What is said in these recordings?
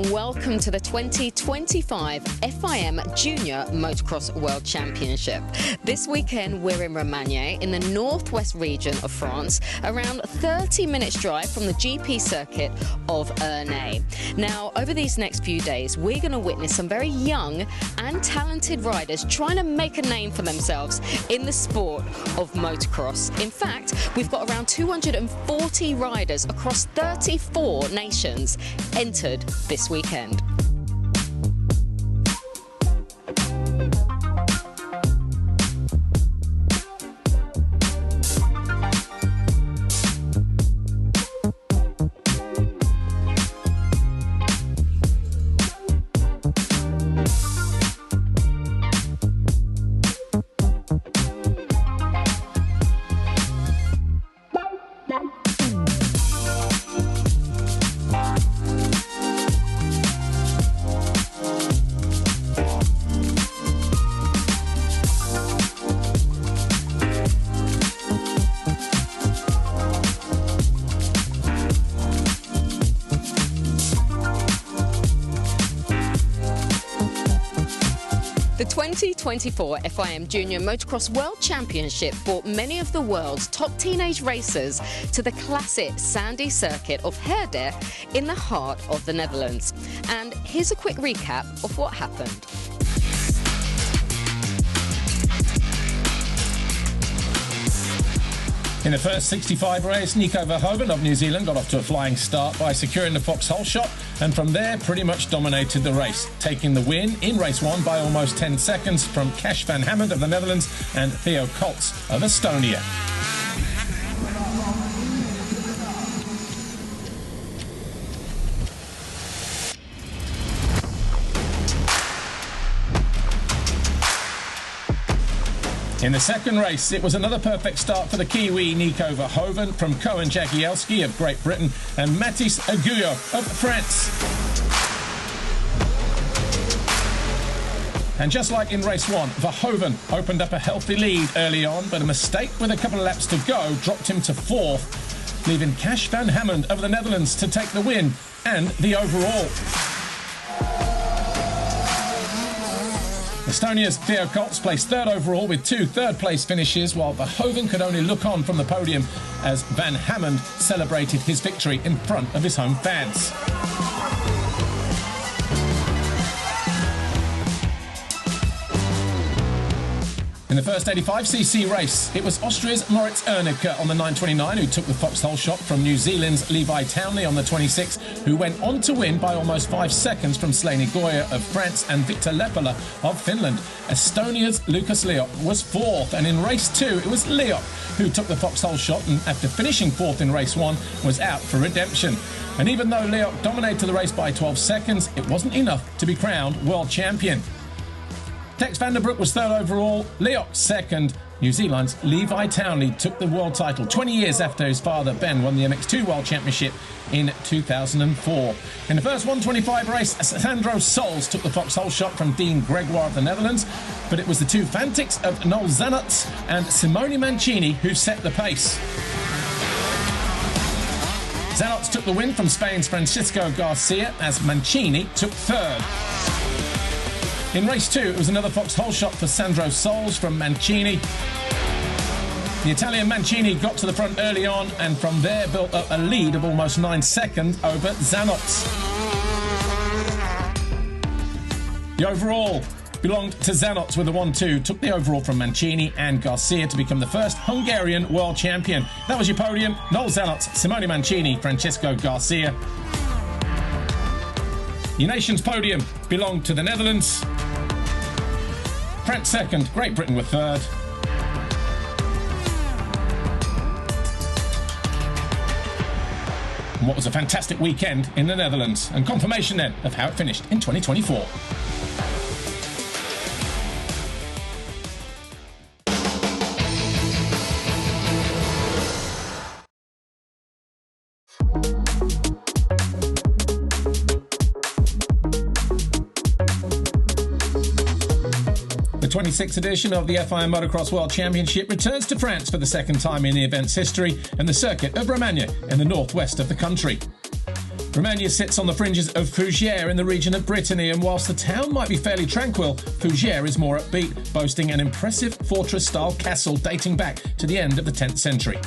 and welcome to the 2025 FIM Junior Motocross World Championship. This weekend we're in Romagny in the northwest region of France, around 30 minutes drive from the GP circuit of Ernay. Now, over these next few days we're going to witness some very young and talented riders trying to make a name for themselves in the sport of motocross. In fact, we've got around 240 riders across 34 nations entered this weekend. The 2024 FIM Junior Motocross World Championship brought many of the world's top teenage racers to the classic sandy circuit of Herde in the heart of the Netherlands. And here's a quick recap of what happened. In the first 65 race, Nico Verhoeven of New Zealand got off to a flying start by securing the Fox Holeshot, and from there pretty much dominated the race, taking the win in race 1 by almost 10 seconds from Cash van Hammond of the Netherlands and Theo Koltz of Estonia. In the second race, it was another perfect start for the Kiwi Nico Verhoeven from Koen Jagielski of Great Britain and Mathis Aguillot of France. And just like in race 1, Verhoeven opened up a healthy lead early on, but a mistake with a couple of laps to go dropped him to 4th, leaving Cash van Hammond of the Netherlands to take the win and the overall. Estonia's Theo Koltz placed 3rd overall with 2 third-place finishes, while Verhoeven could only look on from the podium as Van Hammond celebrated his victory in front of his home fans. In the first 85cc race, it was Austria's Moritz Erneke on the 929 who took the Fox Holeshot from New Zealand's Levi Townley on the 26, who went on to win by almost 5 seconds from Slaney Goya of France and Victor Lepala of Finland. Estonia's Lukas Liot was 4th, and in race 2 it was Liot who took the Fox Holeshot and after finishing 4th in race 1 was out for redemption. And even though Liot dominated the race by 12 seconds, it wasn't enough to be crowned world champion. Tex van der Broek was 3rd overall, Liot 2nd. New Zealand's Levi Townley took the world title 20 years after his father Ben won the MX2 World Championship in 2004. In the first 125 race, Sandro Sols took the Fox Holeshot from Dean Gregoire of the Netherlands, but it was the two Fantics of Noel Zanots and Simone Mancini who set the pace. Zanots took the win from Spain's Francisco Garcia as Mancini took 3rd. In race 2, it was another Fox Holeshot for Sandro Sols from Mancini. The Italian Mancini got to the front early on and from there built up a lead of almost 9 seconds over Zanots. The overall belonged to Zanots with a 1-2, took the overall from Mancini and Garcia to become the first Hungarian world champion. That was your podium: Noel Zanots, Simone Mancini, Francisco Garcia. Your nation's podium belonged to the Netherlands, France 2nd, Great Britain were 3rd. And what was a fantastic weekend in the Netherlands, and confirmation then of how it finished in 2024. The 26th edition of the FIM Motocross World Championship returns to France for the second time in the event's history and the circuit of Romagny in the northwest of the country. Romagna sits on the fringes of Fougères in the region of Brittany, and whilst the town might be fairly tranquil, Fougères is more upbeat, boasting an impressive fortress-style castle dating back to the end of the 10th century.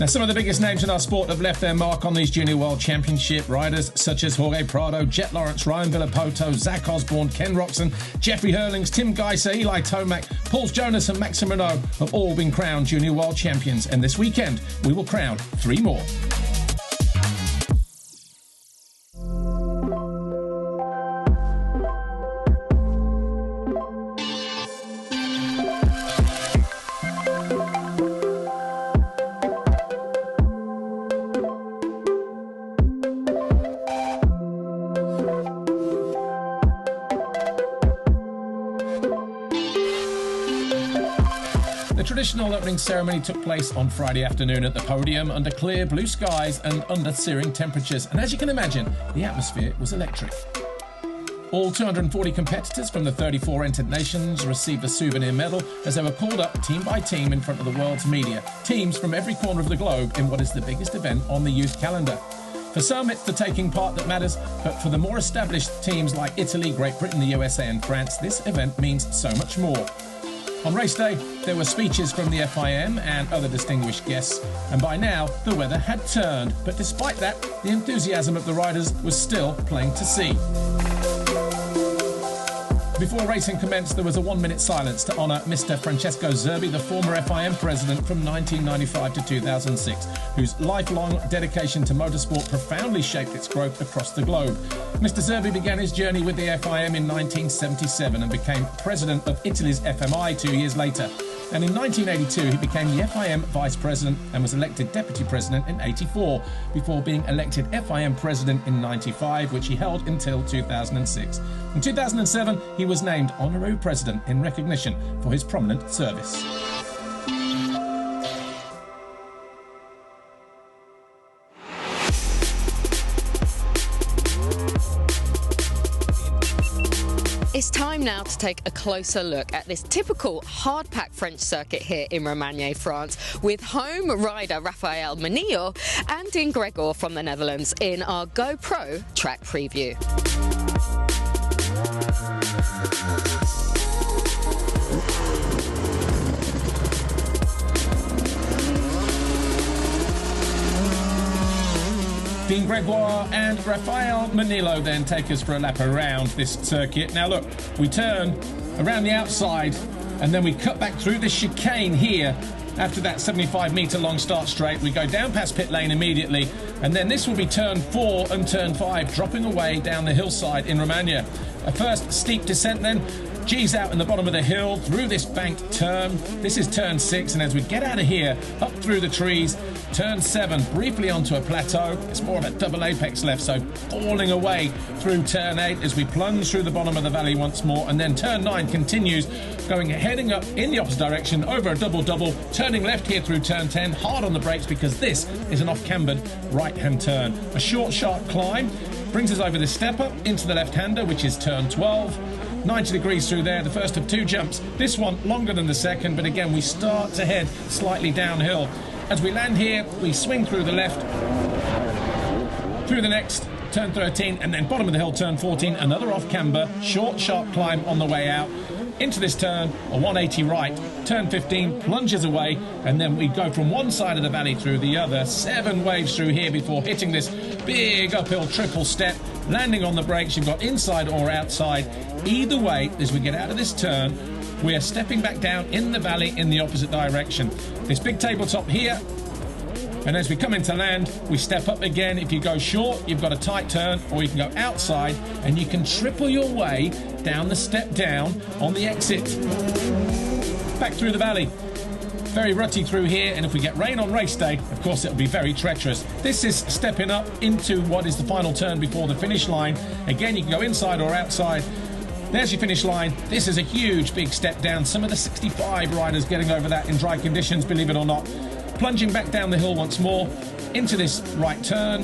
Now, some of the biggest names in our sport have left their mark on these Junior World Championship. Riders such as Jorge Prado, Jet Lawrence, Ryan Villapoto, Zach Osborne, Ken Roxon, Jeffrey Hurlings, Tim Geiser, Eli Tomac, Paul Jonas and Maxime Renault have all been crowned Junior World Champions, and this weekend we will crown 3 more. The traditional opening ceremony took place on Friday afternoon at the podium under clear blue skies and under searing temperatures, and as you can imagine, the atmosphere was electric. All 240 competitors from the 34 entered nations received a souvenir medal as they were called up team by team in front of the world's media, teams from every corner of the globe in what is the biggest event on the youth calendar. For some, it's the taking part that matters, but for the more established teams like Italy, Great Britain, the USA and France, this event means so much more. On race day, there were speeches from the FIM and other distinguished guests, and by now, the weather had turned. But despite that, the enthusiasm of the riders was still plain to see. Before racing commenced, there was a 1-minute silence to honour Mr. Francesco Zerbi, the former FIM president from 1995 to 2006, whose lifelong dedication to motorsport profoundly shaped its growth across the globe. Mr. Zerbi began his journey with the FIM in 1977 and became president of Italy's FMI 2 years later. And in 1982, he became the FIM vice president and was elected deputy president in 84, before being elected FIM president in 95, which he held until 2006. In 2007, he was named honorary president in recognition for his prominent service. It's time now to take a closer look at this typical hard-packed French circuit here in Romagna, France, with home rider Raphael Manillo and Dean Gregor from the Netherlands in our GoPro track preview. Dean Gregoire and Raphael Manillo then take us for a lap around this circuit. Now look, we turn around the outside and then we cut back through this chicane here. After that 75-metre long start straight, we go down past pit lane immediately, and then this will be turn 4 and turn 5, dropping away down the hillside in Romagna. A first steep descent then, G's out in the bottom of the hill, through this banked turn. This is turn 6, and as we get out of here, up through the trees, turn 7, briefly onto a plateau. It's more of a double apex left, so falling away through turn 8 as we plunge through the bottom of the valley once more, and then turn 9 continues, heading up in the opposite direction over a double-double, turning left here through turn 10, hard on the brakes because this is an off-cambered right-hand turn. A short, sharp climb brings us over this step-up into the left-hander, which is turn 12. 90 degrees through there, the first of 2 jumps. This one longer than the second, but again, we start to head slightly downhill. As we land here, we swing through the left, through the next, turn 13, and then bottom of the hill, turn 14, another off-camber, short, sharp climb on the way out. Into this turn, a 180 right, turn 15, plunges away, and then we go from one side of the valley through the other, 7 waves through here before hitting this big uphill triple step, landing on the brakes. You've got inside or outside. Either way, as we get out of this turn, we are stepping back down in the valley in the opposite direction. This big tabletop here, and as we come into land, we step up again. If you go short, you've got a tight turn, or you can go outside, and you can triple your way down the step down on the exit. Back through the valley. Very rutty through here, and if we get rain on race day, of course it'll be very treacherous. This is stepping up into what is the final turn before the finish line. Again, you can go inside or outside. There's your finish line. This is a huge big step down. Some of the 65 riders getting over that in dry conditions, believe it or not. Plunging back down the hill once more into this right turn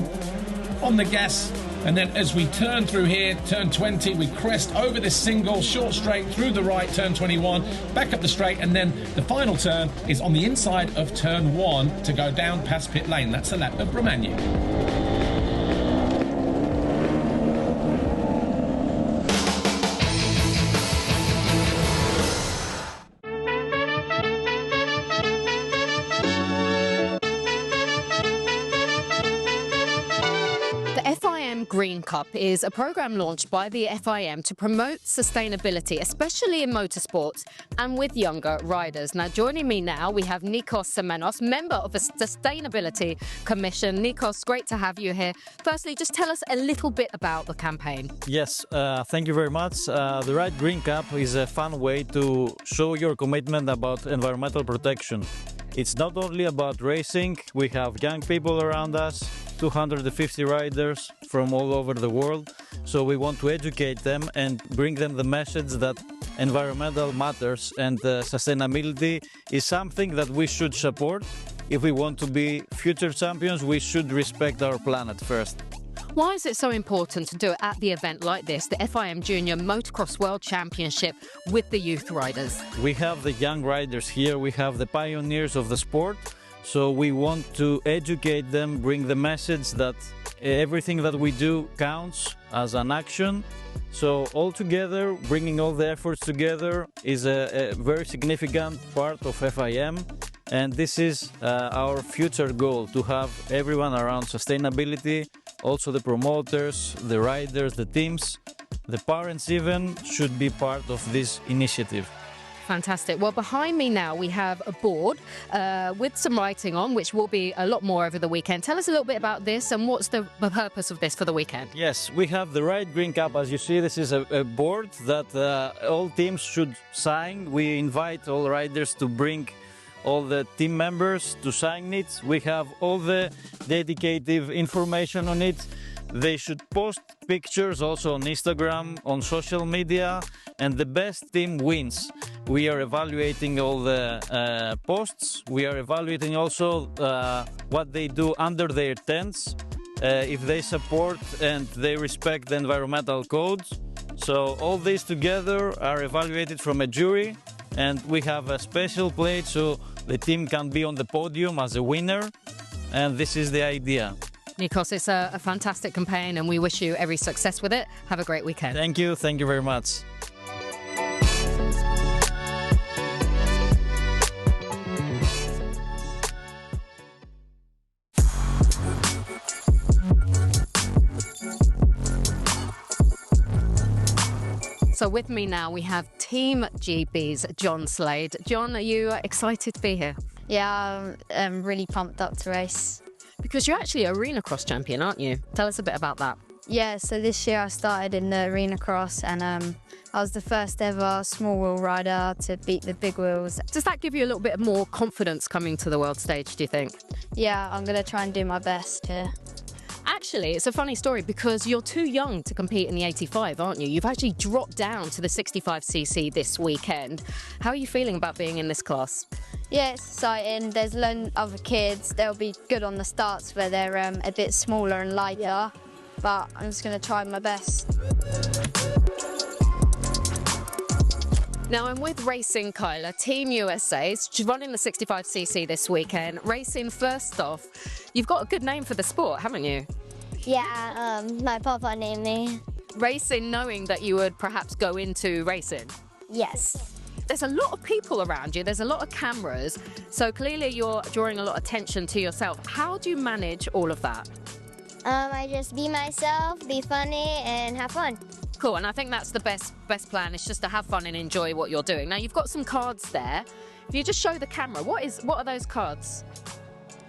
on the gas, and then as we turn through here, turn 20, we crest over this single short straight through the right, turn 21, back up the straight, and then the final turn is on the inside of turn 1 to go down past pit lane. That's a lap of Romagna. Green Cup is a program launched by the FIM to promote sustainability, especially in motorsports and with younger riders. Now, joining me now, we have Nikos Semenos, member of the Sustainability Commission. Nikos, great to have you here. Firstly, just tell us a little bit about the campaign. Yes, thank you very much. The Ride Green Cup is a fun way to show your commitment about environmental protection. It's not only about racing. We have young people around us, 250 riders from all over the world. So we want to educate them and bring them the message that environmental matters and sustainability is something that we should support. If we want to be future champions, we should respect our planet first. Why is it so important to do it at the event like this, the FIM Junior Motocross World Championship with the youth riders? We have the young riders here, we have the pioneers of the sport, so we want to educate them, bring the message that everything that we do counts as an action. So all together, bringing all the efforts together is a very significant part of FIM. And this is our future goal, to have everyone around sustainability, also the promoters, the riders, the teams, the parents even should be part of this initiative. Fantastic. Well, behind me now we have a board with some writing on, which will be a lot more over the weekend. Tell us a little bit about this and what's the purpose of this for the weekend? Yes, we have the Ride Green Cup. As you see, this is a board that all teams should sign. We invite all riders to bring all the team members to sign it. We have all the dedicated information on it. They should post pictures also on Instagram, on social media, and the best team wins. We are evaluating all the posts. We are evaluating also what they do under their tents, if they support and they respect the environmental codes. So all these together are evaluated from a jury, and we have a special plate so the team can be on the podium as a winner, and this is the idea. Nikos, it's a fantastic campaign and we wish you every success with it. Have a great weekend. Thank you very much. So with me now we have Team GB's John Slade. John, are you excited to be here? Yeah, I'm really pumped up to race. Because you're actually an arena cross champion, aren't you? Tell us a bit about that. Yeah, so this year I started in the arena cross and I was the first ever small wheel rider to beat the big wheels. Does that give you a little bit more confidence coming to the world stage, do you think? Yeah, I'm going to try and do my best here. Actually, it's a funny story because you're too young to compete in the 85, aren't you? You've actually dropped down to the 65cc this weekend. How are you feeling about being in this class? Yeah, it's exciting. There's a lot of other kids. They'll be good on the starts where they're a bit smaller and lighter, but I'm just going to try my best. Now I'm with Racing Kyla, Team USA. She's running the 65cc this weekend. Racing, first off, you've got a good name for the sport, haven't you? Yeah, my papa named me. Racing, knowing that you would perhaps go into racing? Yes. There's a lot of people around you, there's a lot of cameras, so clearly you're drawing a lot of attention to yourself. How do you manage all of that? I just be myself, be funny, and have fun. Cool, and I think that's the best plan, is just to have fun and enjoy what you're doing. Now, you've got some cards there. If you just show the camera, what are those cards?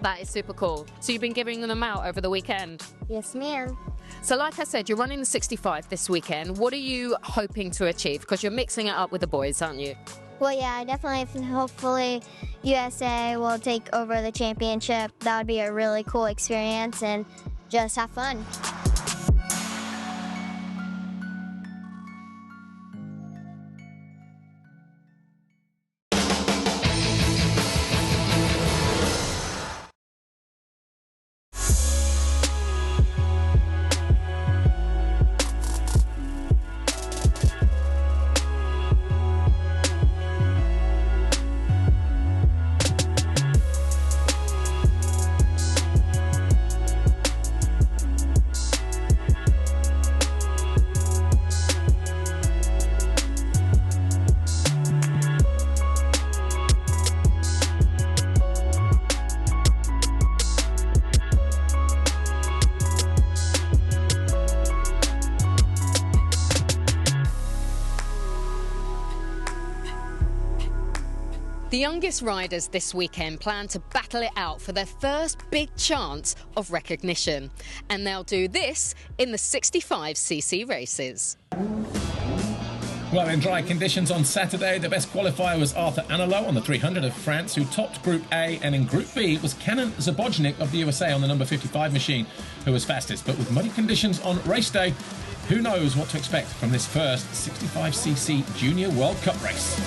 That is super cool. So you've been giving them out over the weekend? Yes, ma'am. So like I said, you're running the 65 this weekend. What are you hoping to achieve? Because you're mixing it up with the boys, aren't you? Well, yeah, definitely, hopefully, USA will take over the championship. That would be a really cool experience, and just have fun. The youngest riders this weekend plan to battle it out for their first big chance of recognition. And they'll do this in the 65cc races. Well, in dry conditions on Saturday, the best qualifier was Arthur Anelot on the 300 of France, who topped Group A, and in Group B was Canon Zabojnik of the USA on the number 55 machine, who was fastest. But with muddy conditions on race day, who knows what to expect from this first 65cc Junior World Cup race.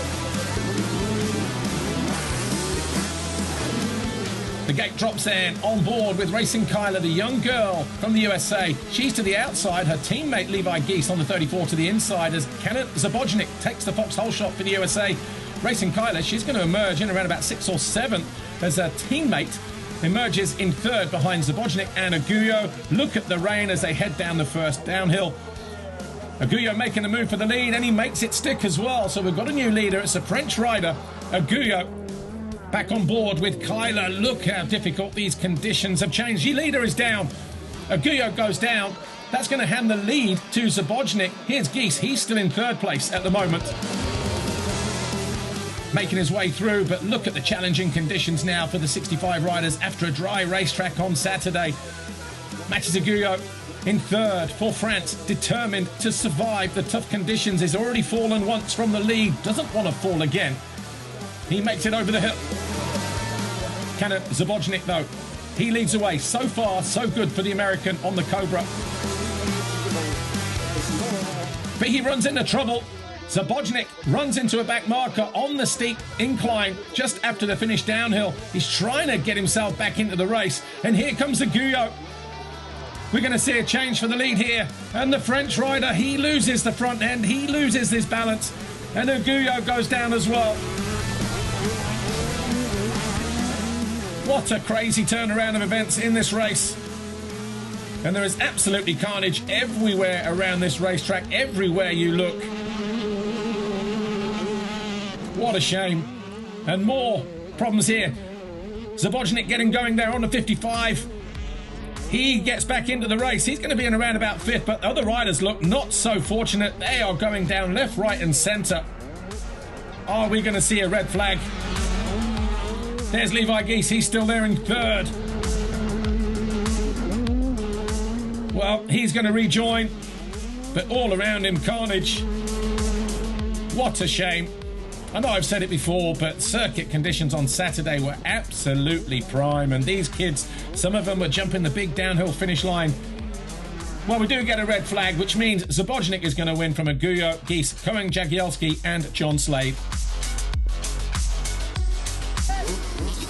The gate drops in, on board with racing Kyla, the young girl from the USA. She's to the outside, her teammate Levi Geese on the 34 to the inside as Canon Zabojnik takes the Fox Holeshot for the USA. Racing Kyla, she's going to emerge in around about 6th or 7th as her teammate emerges in 3rd behind Zabojnik and Aguyo. Look at the rain as they head down the first downhill. Aguyo making a move for the lead, and he makes it stick as well. So we've got a new leader. It's a French rider, Aguyo. Back on board with Kyla. Look how difficult these conditions have changed. Your leader is down. Aguyo goes down. That's going to hand the lead to Zabojnik. Here's Geese. He's still in 3rd place at the moment, making his way through. But look at the challenging conditions now for the 65 riders after a dry racetrack on Saturday. Mathis Aguyo in 3rd for France, determined to survive the tough conditions. He's already fallen once from the lead. Doesn't want to fall again. He makes it over the hill. Canon Zabojnik, though, he leads away. So far, so good for the American on the Cobra. But he runs into trouble. Zabojnik runs into a back marker on the steep incline just after the finish downhill. He's trying to get himself back into the race. And here comes Aguyo. We're going to see a change for the lead here. And the French rider, he loses the front end. He loses his balance. And Aguyo goes down as well. What a crazy turnaround of events in this race. And there is absolutely carnage everywhere around this racetrack, everywhere you look. What a shame. And more problems here. Zabojnik getting going there on the 55. He gets back into the race. He's going to be in around about 5th, but other riders look not so fortunate. They are going down left, right and centre. Are we going to see a red flag? There's Levi Geese. He's still there in 3rd. Well, he's going to rejoin, but all around him, carnage. What a shame. I know I've said it before, but circuit conditions on Saturday were absolutely prime, and these kids, some of them were jumping the big downhill finish line. Well, we do get a red flag, which means Zabojnik is going to win from Aguyo, Geese, Cohen Jagielski and John Slade.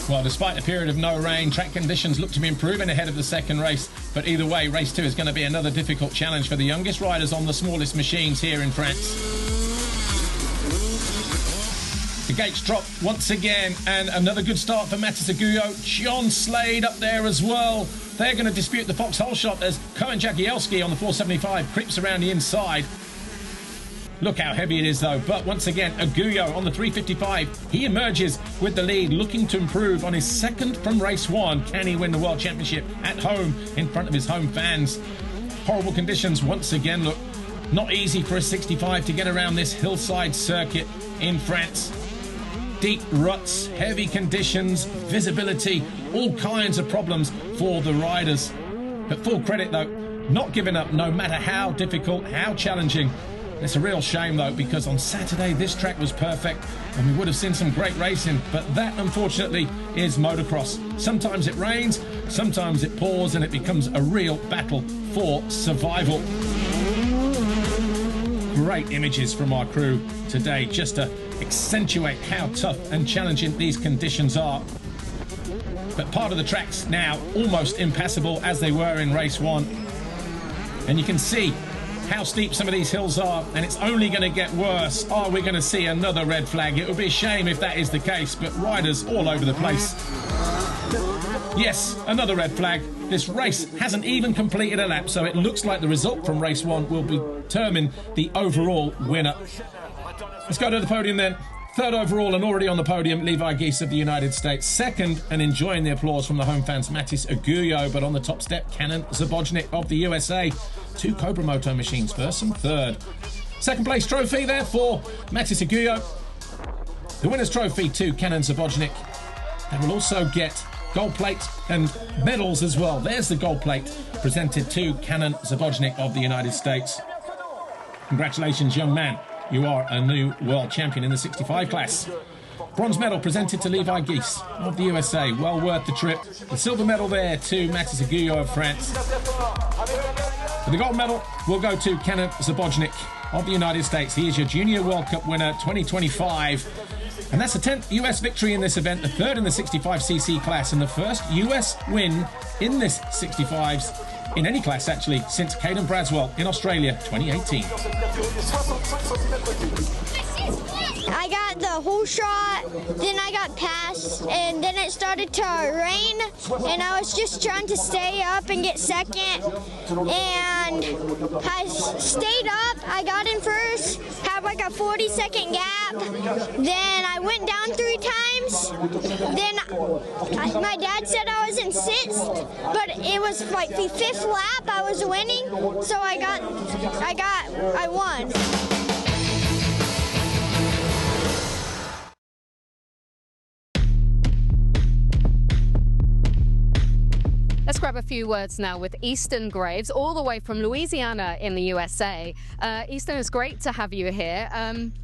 Well, despite a period of no rain, track conditions look to be improving ahead of the second race. But either way, race 2 is going to be another difficult challenge for the youngest riders on the smallest machines here in France. The gates drop once again, and another good start for Mathis Aguyo. John Slade up there as well. They're going to dispute the Fox Holeshot as Cohen Jagielski on the 475 creeps around the inside. Look how heavy it is, though. But once again, Aguyo on the 355. He emerges with the lead, looking to improve on his 2nd from race 1. Can he win the World Championship at home in front of his home fans? Horrible conditions once again. Look, not easy for a 65 to get around this hillside circuit in France. Deep ruts, heavy conditions, visibility, all kinds of problems for the riders. But full credit, though, not giving up no matter how difficult, how challenging. It's a real shame, though, because on Saturday this track was perfect and we would have seen some great racing, but that, unfortunately, is motocross. Sometimes it rains, sometimes it pours, and it becomes a real battle for survival. Great images from our crew today just to accentuate how tough and challenging these conditions are. But part of the track's now almost impassable as they were in race 1. And you can see how steep some of these hills are, and it's only going to get worse. Are we going to see another red flag? It would be a shame if that is the case, but riders all over the place. Yes, another red flag. This race hasn't even completed a lap, so it looks like the result from race 1 will determine the overall winner. Let's go to the podium then. 3rd overall and already on the podium, Levi Geese of the United States. 2nd, and enjoying the applause from the home fans, Mathis Aguyo. But on the top step, Canon Zabojnik of the USA. 2 Cobra Moto machines, 1st and 3rd. 2nd place trophy there for Mathis Aguyo. the winner's trophy to Kenan Zabojnik. They will also get gold plate and medals as well. There's the gold plate presented to Kenan Zabojnik of the United States. Congratulations, young man. You are a new world champion in the 65 class. Bronze medal presented to Levi Geese of the USA. Well worth the trip. The silver medal there to Mathis Aguillot of France. But the gold medal will go to Kenan Zabojnik of the United States. He is your Junior World Cup winner 2025. And that's the 10th US victory in this event, the third in the 65cc class, and the first US win in this 65s in any class, actually, since Caden Braswell in Australia 2018. I got the Holeshot, then I got passed, and then it started to rain, and I was just trying to stay up and get second, and I stayed up, I got in first, had like a 40-second gap, then I went down 3 times, then my dad said I was in 6th, but it was like the 5th lap I was winning, so I won. Let's grab a few words now with Easton Graves, all the way from Louisiana in the USA. Easton, it's great to have you here.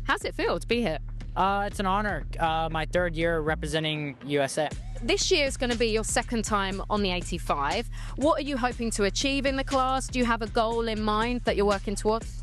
How's it feel to be here? It's an honor. My 3rd year representing USA. This year is going to be your 2nd time on the 85. What are you hoping to achieve in the class? Do you have a goal in mind that you're working towards?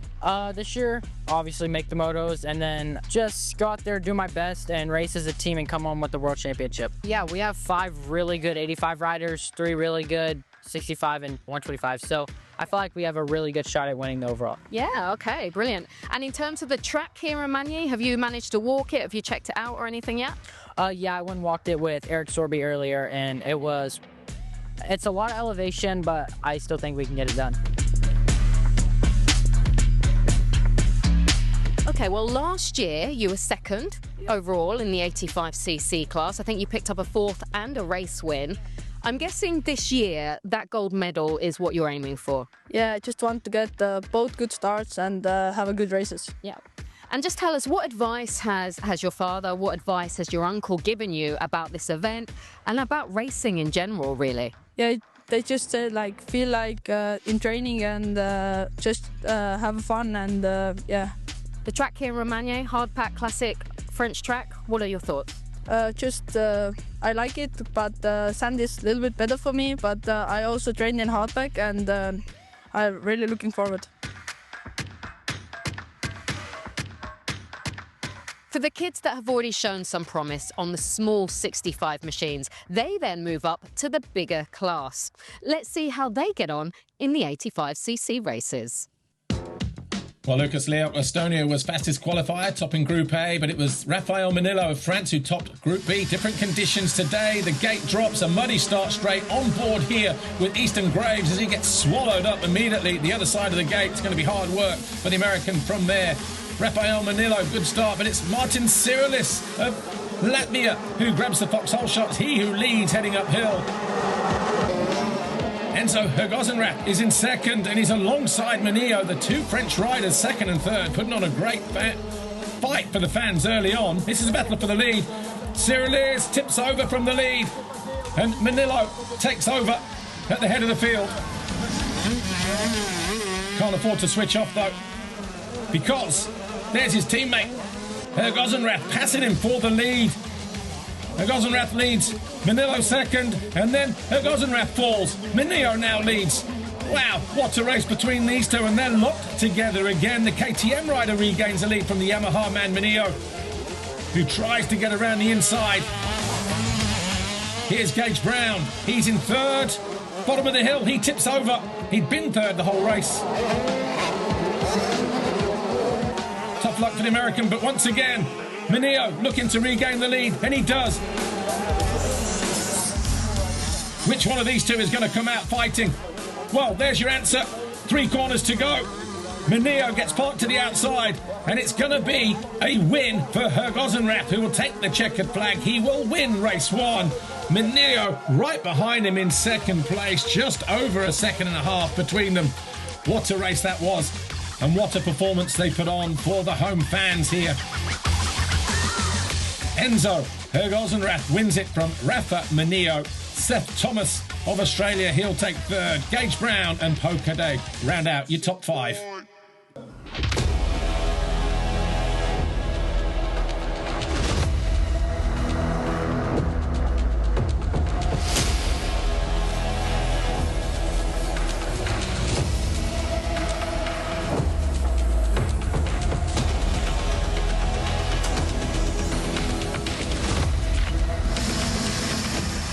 This year, obviously make the motos and then just go out there, do my best, and race as a team and come home with the World Championship. Yeah, we have 5 really good 85 riders, 3 really good 65 and 125. So I feel like we have a really good shot at winning the overall. Yeah, okay, brilliant. And in terms of the track here in Magny, have you managed to walk it? Have you checked it out or anything yet? Yeah, I went and walked it with Eric Sorby earlier, and it's a lot of elevation, but I still think we can get it done. Okay, well, last year you were 2nd overall in the 85cc class. I think you picked up a 4th and a race win. I'm guessing this year that gold medal is what you're aiming for. Yeah, I just want to get both good starts and have a good races. Yeah. And just tell us, what advice has your father, what advice has your uncle given you about this event and about racing in general, really? Yeah, they just said, like, feel like in training and just have fun and, yeah. The track here in Romagny, hard pack classic French track, what are your thoughts? I like it, but sand is a little bit better for me, but I also train in hardpack and I'm really looking forward. For the kids that have already shown some promise on the small 65 machines, they then move up to the bigger class. Let's see how they get on in the 85cc races. Well, Lucas Lea of Estonia was fastest qualifier, topping Group A, but it was Rafael Manillo of France who topped Group B. Different conditions today. The gate drops, a muddy start straight on board here with Easton Graves as he gets swallowed up immediately. The other side of the gate, it's going to be hard work for the American from there. Rafael Manillo, good start, but it's Martin Cyrilis of Latvia who grabs the Fox Holeshot. He who leads heading uphill. Enzo Hergozenrath is in 2nd, and he's alongside Manillo, the 2 French riders, 2nd and 3rd, putting on a great fight for the fans early on. This is a battle for the lead. Cyrilis tips over from the lead, and Manillo takes over at the head of the field. Can't afford to switch off, though, because there's his teammate, Hergozenrath, passing him for the lead. Hergozenrath leads, Manillo 2nd, and then Hergozenrath falls. Manillo now leads. Wow, what a race between these two, and they're locked together again. The KTM rider regains the lead from the Yamaha man, Manillo, who tries to get around the inside. Here's Gage Brown. He's in 3rd. Bottom of the hill, he tips over. He'd been 3rd the whole race. Tough luck for the American, but once again, Manillo looking to regain the lead, and he does. Which one of these two is going to come out fighting? Well, there's your answer. 3 corners to go. Manillo gets parked to the outside, and it's going to be a win for Hergozenrath, who will take the checkered flag. He will win race 1. Manillo right behind him in 2nd place, just over a 2.5 seconds between them. What a race that was, and what a performance they put on for the home fans here. Enzo Hergozenrath wins it from Rafa Manillo. Seth Thomas of Australia, he'll take third. Gage Brown and Poker Day round out your top five.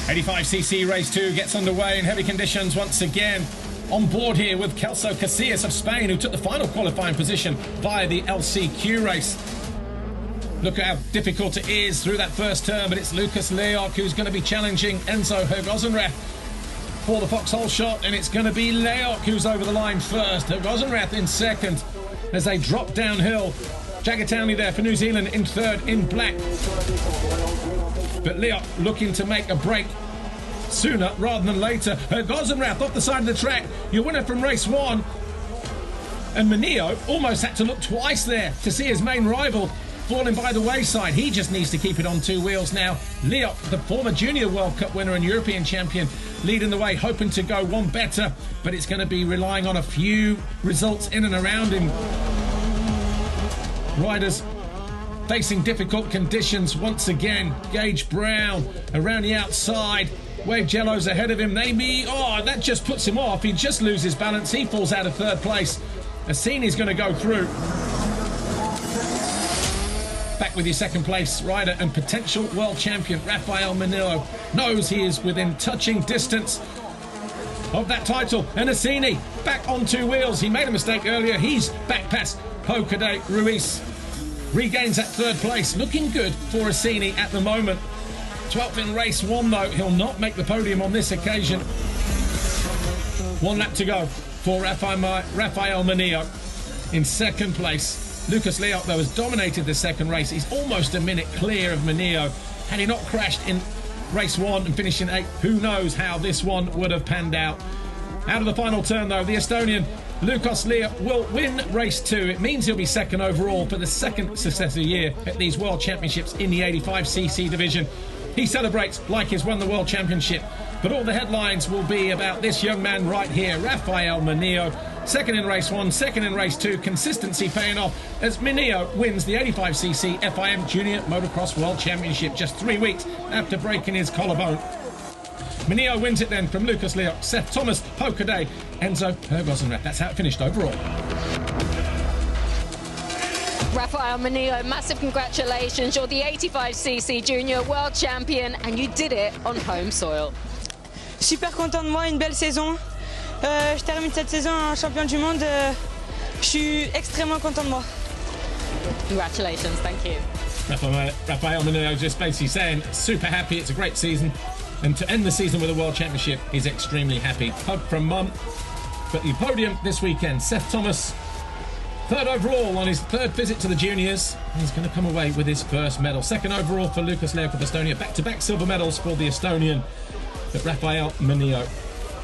'85cc Race 2 gets underway in heavy conditions once again. On board here with Kelso Casillas of Spain, who took the final qualifying position via the LCQ race. Look at how difficult it is through that first turn, but it's Lucas Leoc who's going to be challenging Enzo Hergozenrath for the Fox Holeshot, and it's going to be Leoc who's over the line first. Hergozenrath in second as they drop downhill. Jagatowny there for New Zealand in third in black. But Leoc looking to make a break sooner rather than later. Hergozenrath off the side of the track, your winner from race 1. And Manillo almost had to look twice there to see his main rival falling by the wayside. He just needs to keep it on two wheels now. Leoc, the former Junior World Cup winner and European champion, leading the way, hoping to go one better, but it's going to be relying on a few results in and around him. Riders facing difficult conditions once again. Gage Brown around the outside. Wave Jello's ahead of him. Maybe, that just puts him off. He just loses balance. He falls out of third place. Assini's going to go through. Back with your second place rider and potential world champion Rafael Manillo. Knows he is within touching distance of that title. And Assini back on two wheels. He made a mistake earlier. He's back past Poker Day Ruiz. Regains that third place. Looking good for Assini at the moment. 12th in race 1 though. He'll not make the podium on this occasion. 1 lap to go for Rafael Manillo in second place. Lucas Leoc though has dominated the second race. He's almost a minute clear of Manillo. Had he not crashed in race 1 and finished in 8th, who knows how this one would have panned out. Out of the final turn though, the Estonian Lucas Leoc will win race 2. It means he'll be second overall for the second successive year at these World Championships in the 85cc division. He celebrates like he's won the World Championship, but all the headlines will be about this young man right here, Rafael Manillo. Second in race 1, second in race 2, consistency paying off as Manillo wins the 85cc FIM Junior Motocross World Championship just 3 weeks after breaking his collarbone. Manillo wins it then from Lucas Leoc, Seth Thomas, Poker Day, Enzo Hergozenrath. That's how it finished overall. Rafael Manillo, massive congratulations. You're the 85cc Junior World Champion and you did it on home soil. Super content de moi, une belle saison. Je termine cette saison en champion du monde. Je suis extrêmement content de moi. Congratulations, thank you. Rafael Manillo just basically saying super happy, it's a great season. And to end the season with a World Championship, he's extremely happy. Hug from Mum. But the podium this weekend, Seth Thomas, third overall on his third visit to the juniors. He's going to come away with his first medal. Second overall for Lucas Leoc of Estonia. Back-to-back silver medals for the Estonian. But Rafael Manillo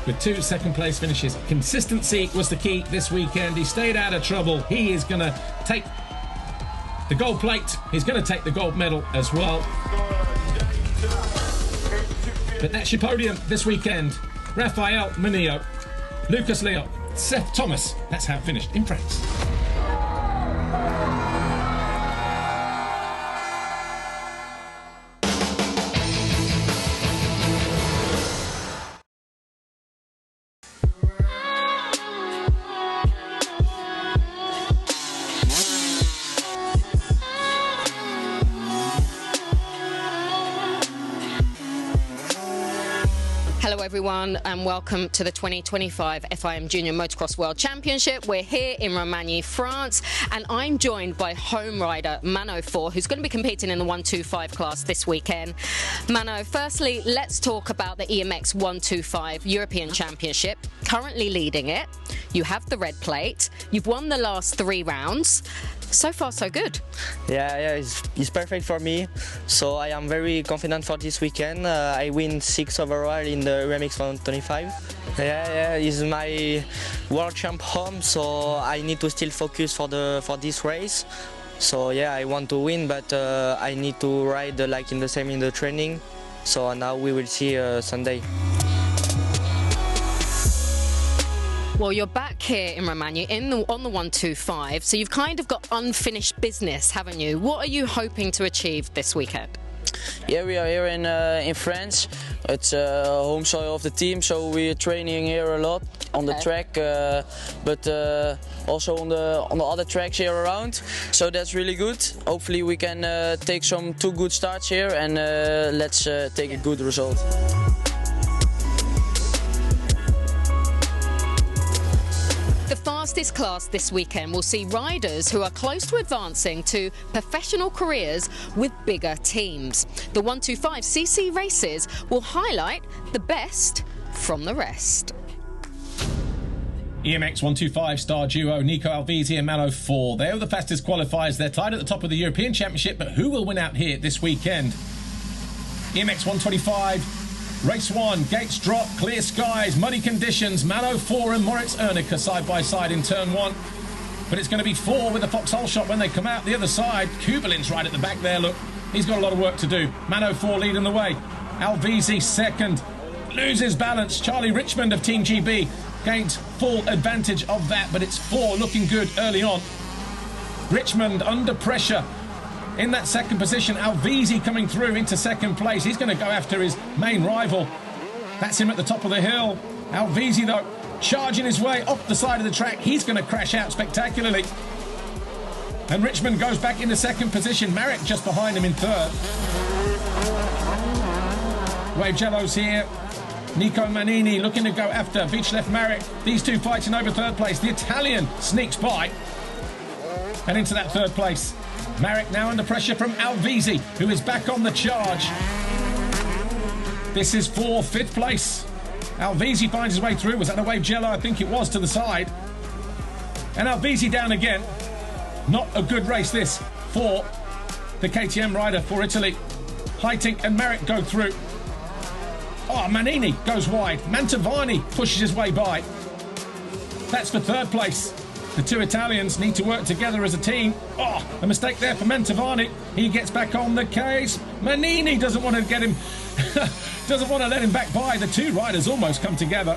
with 2 second-place finishes. Consistency was the key this weekend. He stayed out of trouble. He is going to take the gold plate. He's going to take the gold medal as well. But that's your podium this weekend. Rafael Manillo, Lucas Leoc, Seth Thomas. That's how it finished in France. Hello everyone and welcome to the 2025 FIM Junior Motocross World Championship. We're here in Romagny, France, and I'm joined by home rider Mano 4, who's going to be competing in the 125 class this weekend. Mano, firstly, let's talk about the EMX 125 European Championship. Currently leading it, you have the red plate, you've won the last 3 rounds. So far, so good. Yeah, it's perfect for me. So I am very confident for this weekend. I win 6 overall in the MX 125. Yeah, it's my world champ home, so I need to still focus for this race. So yeah, I want to win, but I need to ride like in the same in the training. So now we will see Sunday. Well, you're back here in Romagna on the 125, so you've kind of got unfinished business, haven't you? What are you hoping to achieve this weekend? Yeah, we are here in France. It's home soil of the team, so we're training here a lot on the track, but also on the other tracks here around. So that's really good. Hopefully we can take two good starts here, and let's take a good result. The fastest class this weekend will see riders who are close to advancing to professional careers with bigger teams. The 125cc races will highlight the best from the rest. EMX 125 star duo Nico Alvisi and Mano 4. They are the fastest qualifiers. They're tied at the top of the European Championship, but who will win out here this weekend? EMX 125. Race 1, gates drop, clear skies, muddy conditions. Mano 4 and Moritz Ernicke side by side in turn 1. But it's going to be 4 with the Fox Holeshot when they come out the other side. Kubelin's right at the back there, look. He's got a lot of work to do. Mano 4 leading the way. Alvisi second. Loses balance. Charlie Richmond of Team GB gains full advantage of that, but it's 4 looking good early on. Richmond under pressure. In that second position, Alvisi coming through into second place. He's going to go after his main rival. That's him at the top of the hill. Alvisi, though, charging his way off the side of the track. He's going to crash out spectacularly. And Richmond goes back into second position. Marek just behind him in third. Wave Jello's here. Nico Manini looking to go after Vichlef Marek. These two fighting over third place. The Italian sneaks by and into that third place. Marek now under pressure from Alvisi, who is back on the charge. This is for fifth place. Alvisi finds his way through. Was that a Wave Jello? I think it was, to the side. And Alvisi down again. Not a good race, this, for the KTM rider for Italy. Heiting and Marek go through. Oh, Manini goes wide. Mantovani pushes his way by. That's for third place. The two Italians need to work together as a team. Oh, a mistake there for Mantovani. He gets back on the case. Manini doesn't want to get him, doesn't want to let him back by. The two riders almost come together.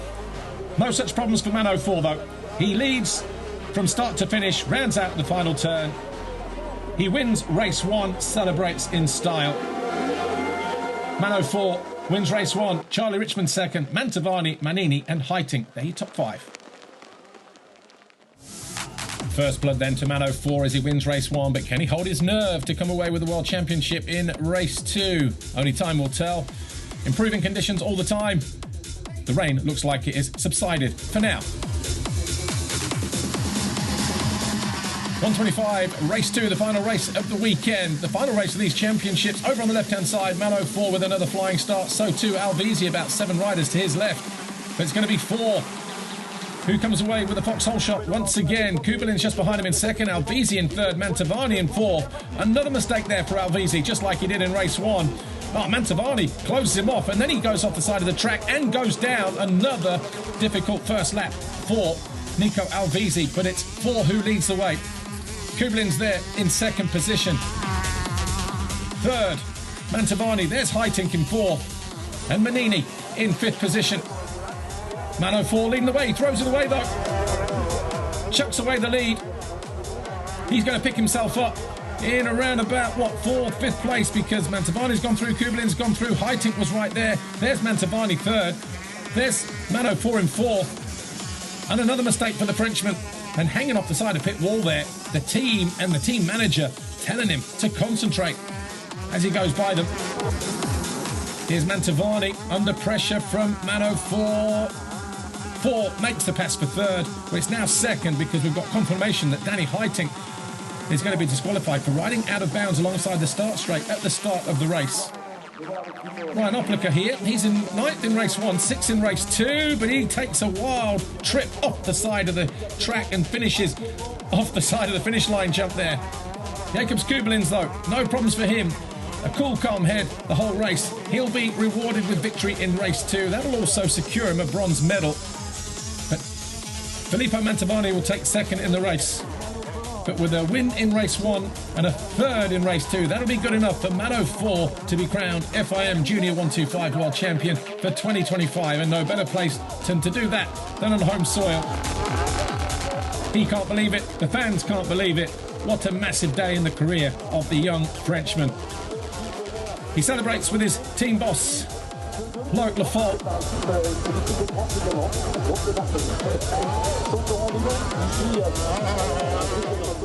No such problems for Mano 4, though. He leads from start to finish, rounds out the final turn. He wins race 1, celebrates in style. Mano 4 wins race 1. Charlie Richmond second. Mantovani, Manini and Heiting, they top 5. First blood then to Mano 4 as he wins race 1, but can he hold his nerve to come away with the World Championship in race 2? Only time will tell. Improving conditions all the time. The rain looks like it is subsided for now. 125, race 2, the final race of the weekend. The final race of these championships. Over on the left-hand side, Mano 4 with another flying start. So too Alvisi, about 7 riders to his left. But it's going to be 4. Who comes away with the Fox Holeshot once again? Kubelin's just behind him in second. Alvisi in third. Mantovani in fourth. Another mistake there for Alvisi, just like he did in race 1. Oh, Mantovani closes him off, and then he goes off the side of the track and goes down. Another difficult first lap for Nico Alvisi, but it's 4 who leads the way. Kubelin's there in second position. Third, Mantovani. There's Heiting in fourth. And Manini in fifth position. Mano 4 leading the way. He throws it away, though. Chucks away the lead. He's going to pick himself up in around about, fourth, fifth place, because Mantovani's gone through, Kubelin's gone through, Heiting was right there. There's Mantovani third. There's Mano 4 in fourth. And another mistake for the Frenchman. And hanging off the side of pit wall there, the team and the team manager telling him to concentrate as he goes by them. Here's Mantovani under pressure from Mano 4. 4 makes the pass for third, but it's now second because we've got confirmation that Danny Heiting is going to be disqualified for riding out of bounds alongside the start straight at the start of the race. Ryan Opliker here, he's in 9th in race 1, 6th in race 2, but he takes a wild trip off the side of the track and finishes off the side of the finish line jump there. Jacobs Kubelin's though, no problems for him. A cool, calm head the whole race. He'll be rewarded with victory in race 2. That'll also secure him a bronze medal. But Filippo Mantovani will take second in the race. but with a win in race 1 and a third in race 2, that'll be good enough for Mano 4 to be crowned FIM Junior 125 World Champion for 2025, and no better place to do that than on home soil. He can't believe it, the fans can't believe it. What a massive day in the career of the young Frenchman. He celebrates with his team boss, Loic Lafont.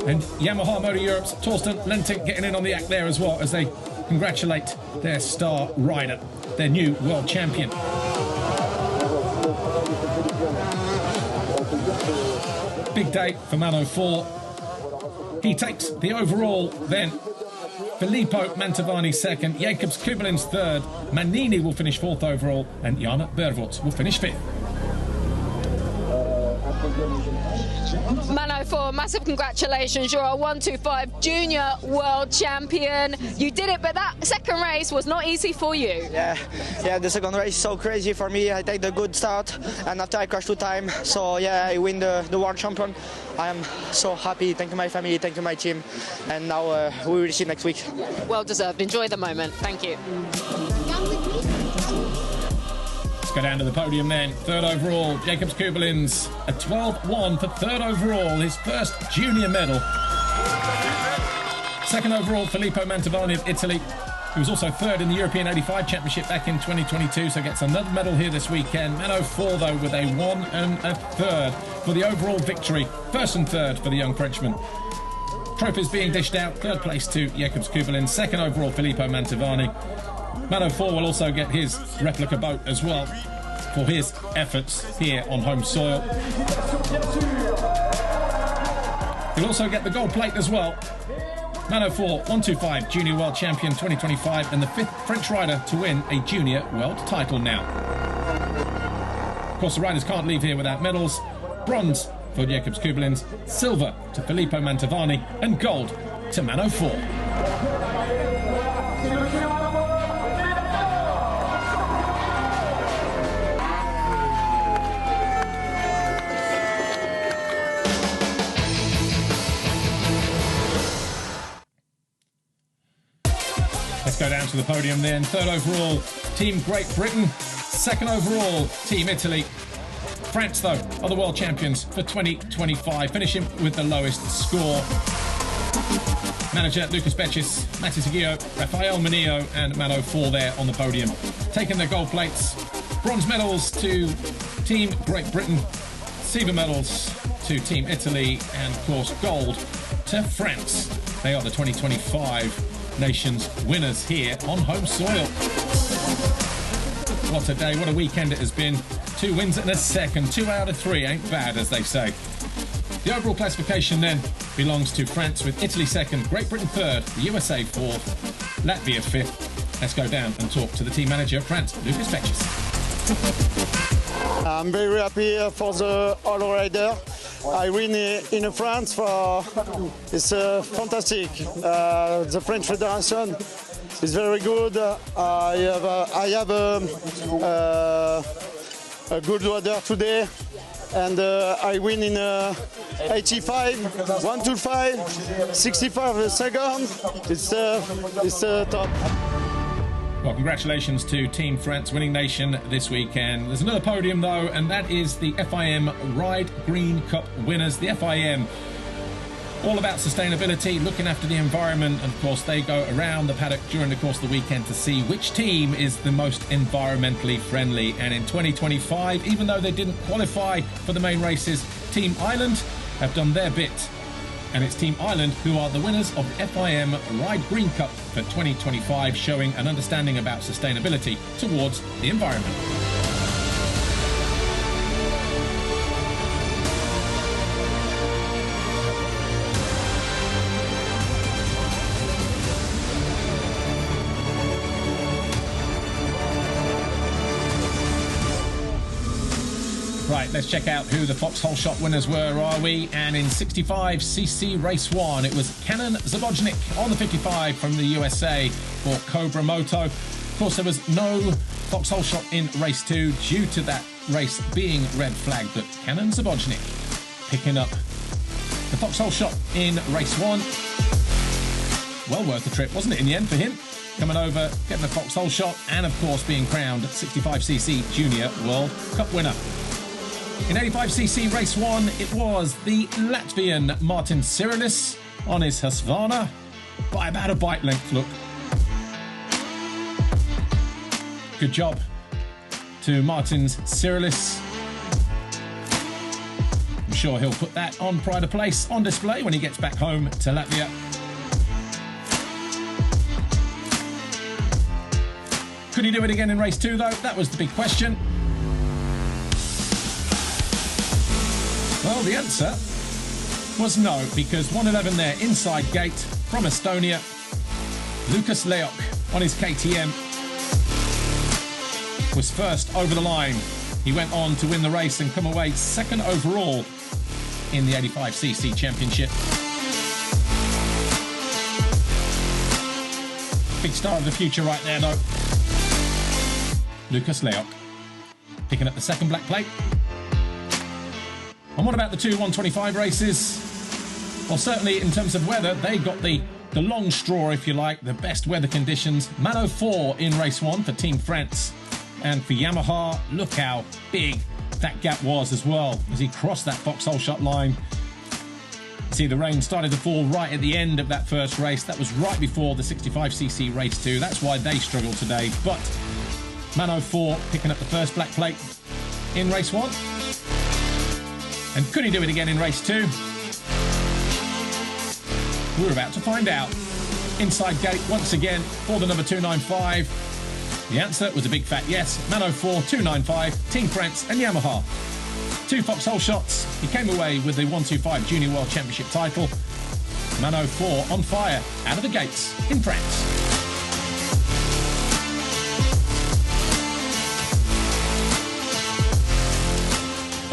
And Yamaha Motor Europe's Torsten Lenting getting in on the act there as well, as they congratulate their star rider, their new world champion. Big day for Mano 4. He takes the overall then. Filippo Mantovani second, Jacobs Kubelins third, Manini will finish fourth overall, and Jan Bervoort will finish fifth. Mano 4, massive congratulations. You're a 125 Junior World Champion. You did it, but that second race was not easy for you. Yeah, the second race is so crazy for me. I take the good start, and after I crash 2 times, so yeah, I win the world champion. I am so happy. Thank you my family, thank you my team, and now we will see next week. Well deserved. Enjoy the moment. Thank you. Go down to the podium then. Third overall, Jacobs Kubelins, a 12-1 for third overall, his first junior medal. Second overall, Filippo Mantovani of Italy, who was also third in the European 85 Championship back in 2022, so gets another medal here this weekend. Mano 4, though, with a 1 and a third for the overall victory. First and third for the young Frenchman. Trophies being dished out. Third place to Jacobs Kubelins. Second overall, Filippo Mantovani. Mano 4 will also get his replica boat as well for his efforts here on home soil. He'll also get the gold plate as well. Mano 4, 125 Junior World Champion 2025, and the 5th French rider to win a Junior World title now. Of course, the riders can't leave here without medals. Bronze for Jacobs Kubelins, silver to Filippo Mantovani, and gold to Mano 4. Let's go down to the podium then. Third overall, Team Great Britain. Second overall, Team Italy. France, though, are the world champions for 2025, finishing with the lowest score. Manager Lucas Betches, Mattis Aguirre, Rafael Manillo, and Mano 4 there on the podium. Taking their gold plates. Bronze medals to Team Great Britain. Silver medals to Team Italy. And, of course, gold to France. They are the 2025 Nations winners here on home soil. What a day, what a weekend it has been. 2 wins and a second, 2 out of 3, ain't bad, as they say. The overall classification then belongs to France, with Italy second, Great Britain third, the USA fourth, Latvia fifth. Let's go down and talk to the team manager of France, Lucas Betches. I'm very happy for the all rider. I win in France for it's fantastic. The French Federation is very good. I have a good rider today, and I win in 85, 125, 65 seconds. It's top. Well, congratulations to Team France, winning nation this weekend. There's another podium, though, and that is the FIM Ride Green Cup winners. The FIM, all about sustainability, looking after the environment. And, of course, they go around the paddock during the course of the weekend to see which team is the most environmentally friendly. And in 2025, even though they didn't qualify for the main races, Team Ireland have done their bit. And it's Team Ireland who are the winners of the FIM Ride Green Cup for 2025, showing an understanding about sustainability towards the environment. Right, let's check out who the Fox Holeshot winners were, are we? And in 65cc race 1, it was Canon Zabojnik on the 55 from the USA for Cobra Moto. Of course, there was no Fox Holeshot in race 2 due to that race being red flagged, but Canon Zabojnik picking up The Foxhole Shot in race 1. Well worth the trip, wasn't it, in the end for him? Coming over, getting the Foxhole Shot, and of course being crowned 65cc Junior World Cup winner. In 85cc race 1, it was the Latvian Martin Cirilis on his Husqvarna by about a bike length, look. Good job to Martin's Cirilis. I'm sure he'll put that on pride of place on display when he gets back home to Latvia. Could he do it again in race 2 though? That was the big question. Well, the answer was no, because 111 there inside gate from Estonia. Lukas Leok on his KTM was first over the line. He went on to win the race and come away second overall in the 85cc championship. Big star of the future right there though. Lukas Leok picking up the second black plate. And what about the 2 125 races? Well, certainly in terms of weather, they got the long straw, if you like, the best weather conditions. Mano 4 in race 1 for Team France. And for Yamaha, look how big that gap was as well as he crossed that Foxhole Shot line. See, the rain started to fall right at the end of that first race. That was right before the 65cc race 2. That's why they struggled today. But Mano 4 picking up the first black plate in race 1. And could he do it again in race 2? We're about to find out. Inside gate once again for the number 295. The answer was a big fat yes. Mano 4, 295, Team France and Yamaha. 2 Foxhole Shots. He came away with the 125 Junior World Championship title. Mano 4 on fire out of the gates in France.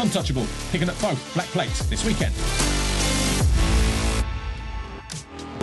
Untouchable, picking up both black plates this weekend.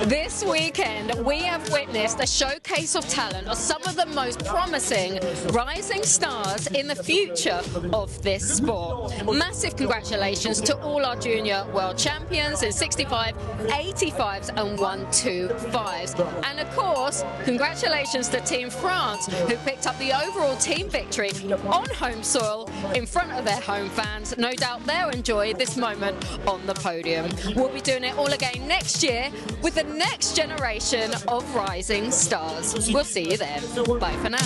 This weekend, we have witnessed a showcase of talent of some of the most promising rising stars in the future of this sport. Massive congratulations to all our junior world champions in 65, 85s and 125s. And of course, congratulations to Team France, who picked up the overall team victory on home soil in front of their home fans. No doubt they'll enjoy this moment on the podium. We'll be doing it all again next year with the next generation of rising stars. We'll see you then. Bye for now.